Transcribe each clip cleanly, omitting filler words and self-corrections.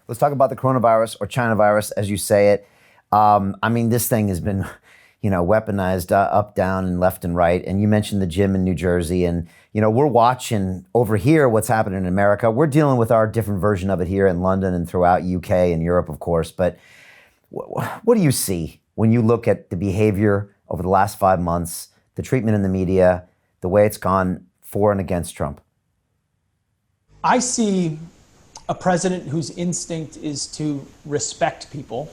Let's talk about the coronavirus or China virus, as you say it. I mean, this thing has been, weaponized up, down, and left and right. And you mentioned the gym in New Jersey, and we're watching over here what's happening in America. We're dealing with our different version of it here in London and throughout UK and Europe, of course. But what do you see when you look at the behavior over the last 5 months, the treatment in the media, the way it's gone for and against Trump? I see a president whose instinct is to respect people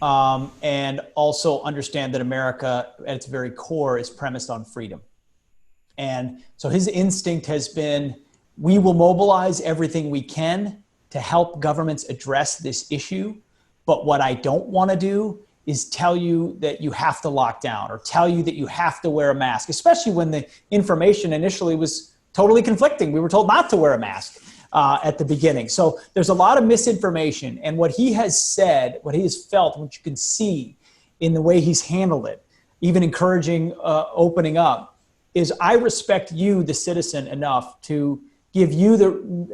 and also understand that America at its very core is premised on freedom. And so his instinct has been, we will mobilize everything we can to help governments address this issue. But what I don't want to do is tell you that you have to lock down or tell you that you have to wear a mask, especially when the information initially was totally conflicting. We were told not to wear a mask at the beginning. So there's a lot of misinformation. And what he has said, what he has felt, what you can see in the way he's handled it, even encouraging opening up, is I respect you, the citizen, enough to give you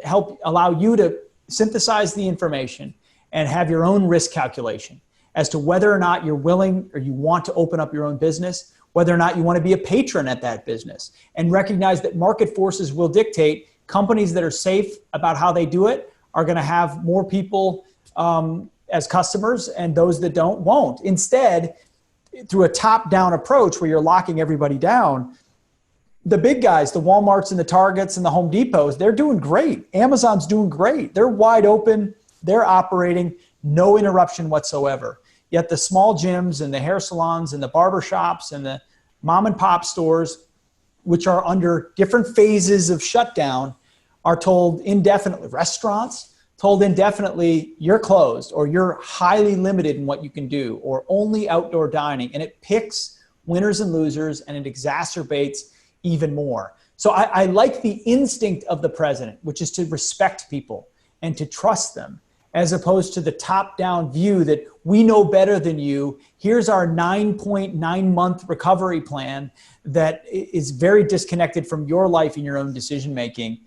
allow you to synthesize the information and have your own risk calculation as to whether or not you're willing or you want to open up your own business, whether or not you want to be a patron at that business, and recognize that market forces will dictate. Companies that are safe about how they do it are going to have more people as customers, and those that don't won't. Instead, through a top-down approach where you're locking everybody down, the big guys, the Walmarts and the Targets and the Home Depots, they're doing great. Amazon's doing great. They're wide open. They're operating, no interruption whatsoever. Yet the small gyms and the hair salons and the barber shops and the mom and pop stores, which are under different phases of shutdown, are told indefinitely, restaurants told indefinitely, you're closed or you're highly limited in what you can do, or only outdoor dining. And it picks winners and losers, and it exacerbates even more. So I like the instinct of the president, which is to respect people and to trust them, as opposed to the top-down view that we know better than you. Here's our 9.9-month recovery plan that is very disconnected from your life and your own decision-making.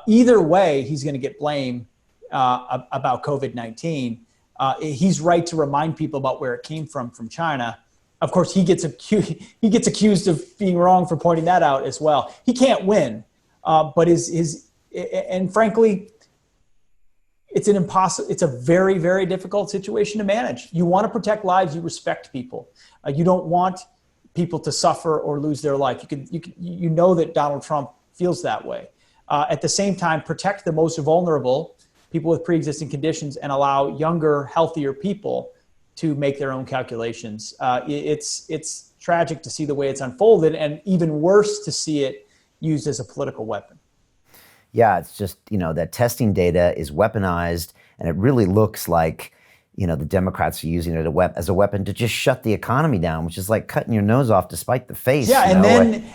Either way, he's going to get blamed about COVID-19. He's right to remind people about where it came from China. Of course, he gets accused of being wrong for pointing that out as well. He can't win, but and frankly, it's a very, very difficult situation to manage. You want to protect lives, you respect people. You don't want people to suffer or lose their life. You know that Donald Trump feels that way. At the same time, protect the most vulnerable, people with pre-existing conditions, and allow younger, healthier people to make their own calculations. It's tragic to see the way it's unfolded, and even worse to see it used as a political weapon. Yeah, it's just, that testing data is weaponized, and it really looks like, the Democrats are using it as a weapon to just shut the economy down, which is like cutting your nose off despite the face. Yeah,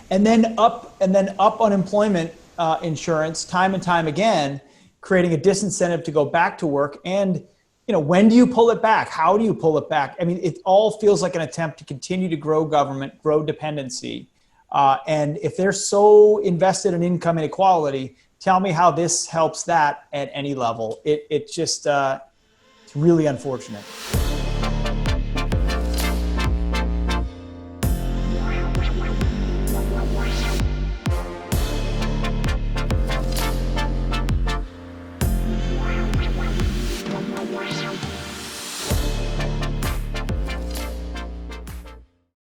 and then up unemployment insurance time and time again, creating a disincentive to go back to work. And when do you pull it back? How do you pull it back? I mean, it all feels like an attempt to continue to grow government, grow dependency. And if they're so invested in income inequality, tell me how this helps that at any level. It's just it's really unfortunate.